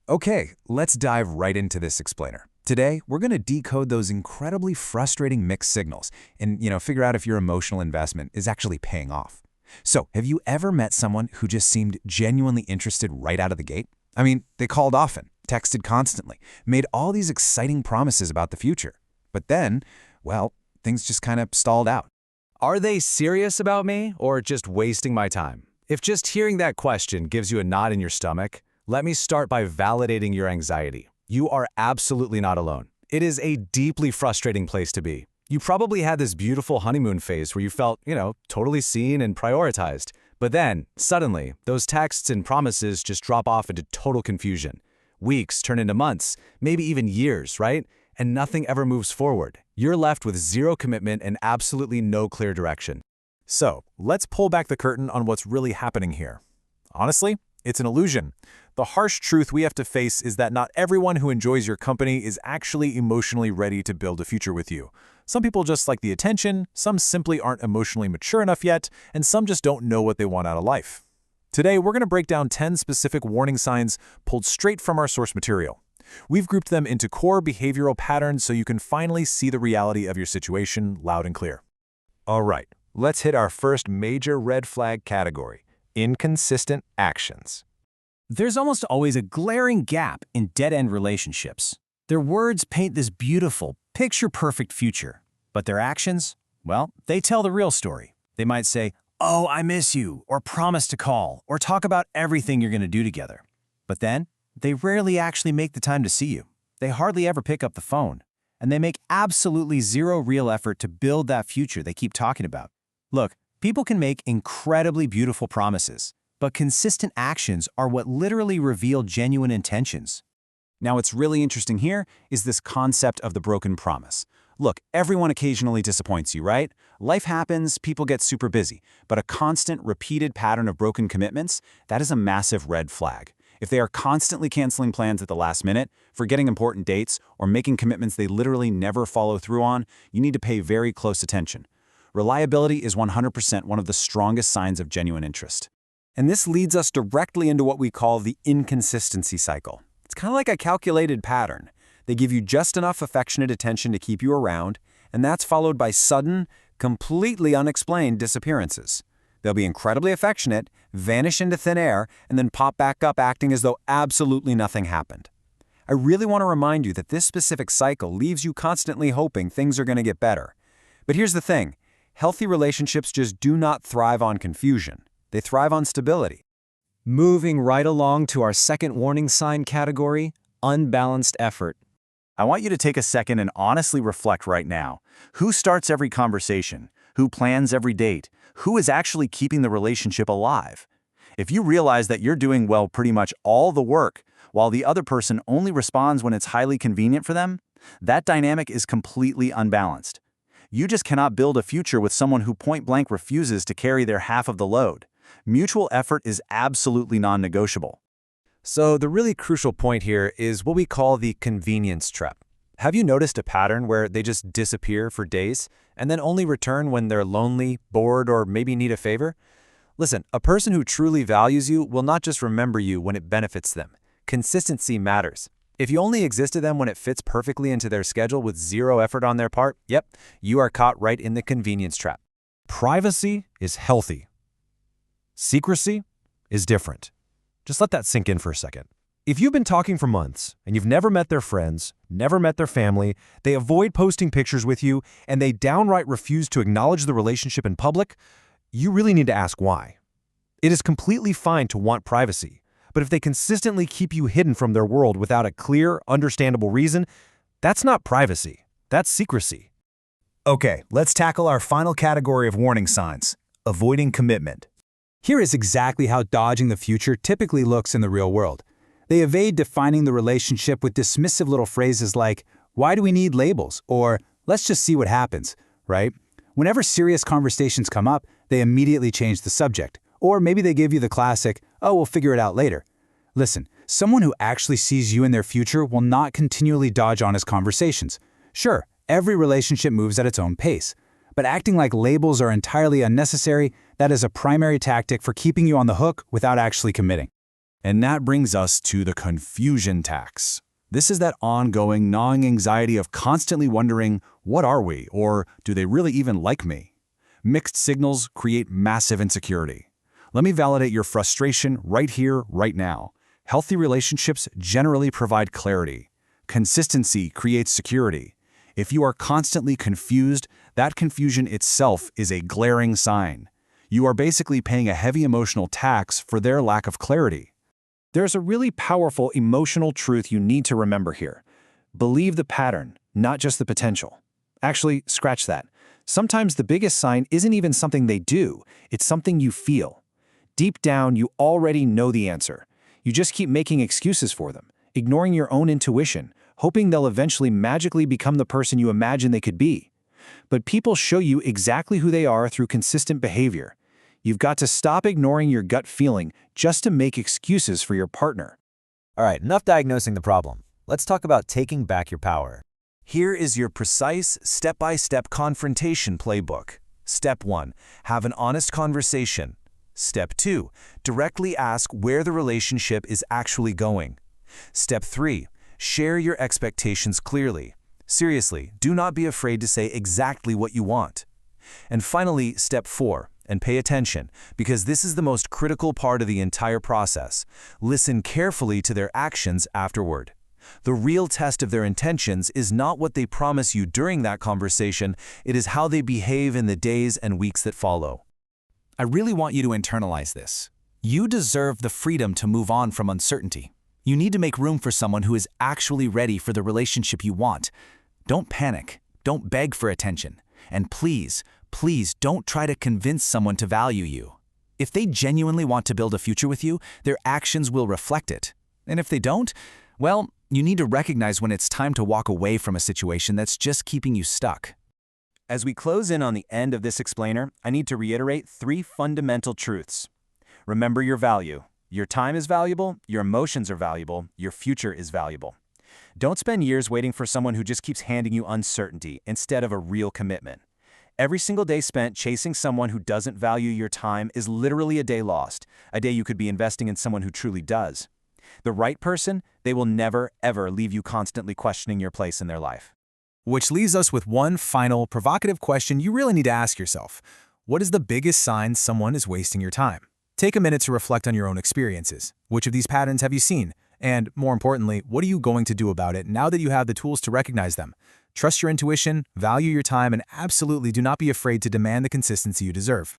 Okay, let's dive right into this explainer. Today, we're going to decode those incredibly frustrating mixed signals and, figure out if your emotional investment is actually paying off. So, have you ever met someone who just seemed genuinely interested right out of the gate? I mean, they called often, texted constantly, made all these exciting promises about the future. But then, well, things just kind of stalled out. Are they serious about me or just wasting my time? If just hearing that question gives you a knot in your stomach, let me start by validating your anxiety. You are absolutely not alone. It is a deeply frustrating place to be. You probably had this beautiful honeymoon phase where you felt, totally seen and prioritized. But then, suddenly, those texts and promises just drop off into total confusion. Weeks turn into months, maybe even years, right? And nothing ever moves forward. You're left with zero commitment and absolutely no clear direction. So, let's pull back the curtain on what's really happening here. Honestly, it's an illusion. The harsh truth we have to face is that not everyone who enjoys your company is actually emotionally ready to build a future with you. Some people just like the attention, some simply aren't emotionally mature enough yet, and some just don't know what they want out of life. Today, we're going to break down 10 specific warning signs pulled straight from our source material. We've grouped them into core behavioral patterns so you can finally see the reality of your situation loud and clear. All right, let's hit our first major red flag category: inconsistent actions. There's almost always a glaring gap in dead-end relationships. Their words paint this beautiful, picture-perfect future, but their actions, well, they tell the real story. They might say, "Oh, I miss you," or promise to call, or talk about everything you're going to do together. But then, they rarely actually make the time to see you. They hardly ever pick up the phone, and they make absolutely zero real effort to build that future they keep talking about. Look, people can make incredibly beautiful promises, but consistent actions are what literally reveal genuine intentions. Now, what's really interesting here is this concept of the broken promise. Look, everyone occasionally disappoints you, right? Life happens, people get super busy, but a constant, repeated pattern of broken commitments, that is a massive red flag. If they are constantly canceling plans at the last minute, forgetting important dates, or making commitments they literally never follow through on, you need to pay very close attention. Reliability is 100% one of the strongest signs of genuine interest. And this leads us directly into what we call the inconsistency cycle. It's kind of like a calculated pattern. They give you just enough affectionate attention to keep you around, and that's followed by sudden, completely unexplained disappearances. They'll be incredibly affectionate, vanish into thin air, and then pop back up acting as though absolutely nothing happened. I really want to remind you that this specific cycle leaves you constantly hoping things are going to get better. But here's the thing. Healthy relationships just do not thrive on confusion. They thrive on stability. Moving right along to our second warning sign category, unbalanced effort. I want you to take a second and honestly reflect right now. Who starts every conversation? Who plans every date? Who is actually keeping the relationship alive? If you realize that you're doing well pretty much all the work, while the other person only responds when it's highly convenient for them, that dynamic is completely unbalanced. You just cannot build a future with someone who point-blank refuses to carry their half of the load. Mutual effort is absolutely non-negotiable. So the really crucial point here is what we call the convenience trap. Have you noticed a pattern where they just disappear for days and then only return when they're lonely, bored, or maybe need a favor? Listen, a person who truly values you will not just remember you when it benefits them. Consistency matters. If you only exist to them when it fits perfectly into their schedule with zero effort on their part, yep, you are caught right in the convenience trap. Privacy is healthy. Secrecy is different. Just let that sink in for a second. If you've been talking for months and you've never met their friends, never met their family, they avoid posting pictures with you, and they downright refuse to acknowledge the relationship in public, you really need to ask why. It is completely fine to want privacy, but if they consistently keep you hidden from their world without a clear, understandable reason, that's not privacy. That's secrecy. Okay, let's tackle our final category of warning signs: avoiding commitment. Here is exactly how dodging the future typically looks in the real world. They evade defining the relationship with dismissive little phrases like, "Why do we need labels?" or "Let's just see what happens," right? Whenever serious conversations come up, they immediately change the subject. Or maybe they give you the classic, "Oh, we'll figure it out later." Listen, someone who actually sees you in their future will not continually dodge honest conversations. Sure, every relationship moves at its own pace. But acting like labels are entirely unnecessary, that is a primary tactic for keeping you on the hook without actually committing. And that brings us to the confusion tax. This is that ongoing, gnawing anxiety of constantly wondering, what are we, or do they really even like me? Mixed signals create massive insecurity. Let me validate your frustration right here, right now. Healthy relationships generally provide clarity. Consistency creates security. If you are constantly confused, that confusion itself is a glaring sign. You are basically paying a heavy emotional tax for their lack of clarity. There's a really powerful emotional truth you need to remember here. Believe the pattern, not just the potential. Actually, scratch that. Sometimes the biggest sign isn't even something they do, it's something you feel. Deep down, you already know the answer. You just keep making excuses for them, ignoring your own intuition, hoping they'll eventually magically become the person you imagine they could be. But people show you exactly who they are through consistent behavior. You've got to stop ignoring your gut feeling just to make excuses for your partner. All right, enough diagnosing the problem. Let's talk about taking back your power. Here is your precise, step-by-step confrontation playbook. Step 1. Have an honest conversation. Step 2. Directly ask where the relationship is actually going. Step 3. Share your expectations clearly. Seriously, do not be afraid to say exactly what you want. And finally, Step 4. And pay attention, because this is the most critical part of the entire process. Listen carefully to their actions afterward. The real test of their intentions is not what they promise you during that conversation, it is how they behave in the days and weeks that follow. I really want you to internalize this. You deserve the freedom to move on from uncertainty. You need to make room for someone who is actually ready for the relationship you want. Don't panic. Don't beg for attention. And please don't try to convince someone to value you. If they genuinely want to build a future with you, their actions will reflect it. And if they don't, well, you need to recognize when it's time to walk away from a situation that's just keeping you stuck. As we close in on the end of this explainer, I need to reiterate 3 fundamental truths. Remember your value. Your time is valuable, your emotions are valuable, your future is valuable. Don't spend years waiting for someone who just keeps handing you uncertainty instead of a real commitment. Every single day spent chasing someone who doesn't value your time is literally a day lost, a day you could be investing in someone who truly does. The right person, they will never, ever leave you constantly questioning your place in their life. Which leaves us with one final, provocative question you really need to ask yourself. What is the biggest sign someone is wasting your time? Take a minute to reflect on your own experiences. Which of these patterns have you seen? And more importantly, what are you going to do about it now that you have the tools to recognize them? Trust your intuition, value your time, and absolutely do not be afraid to demand the consistency you deserve.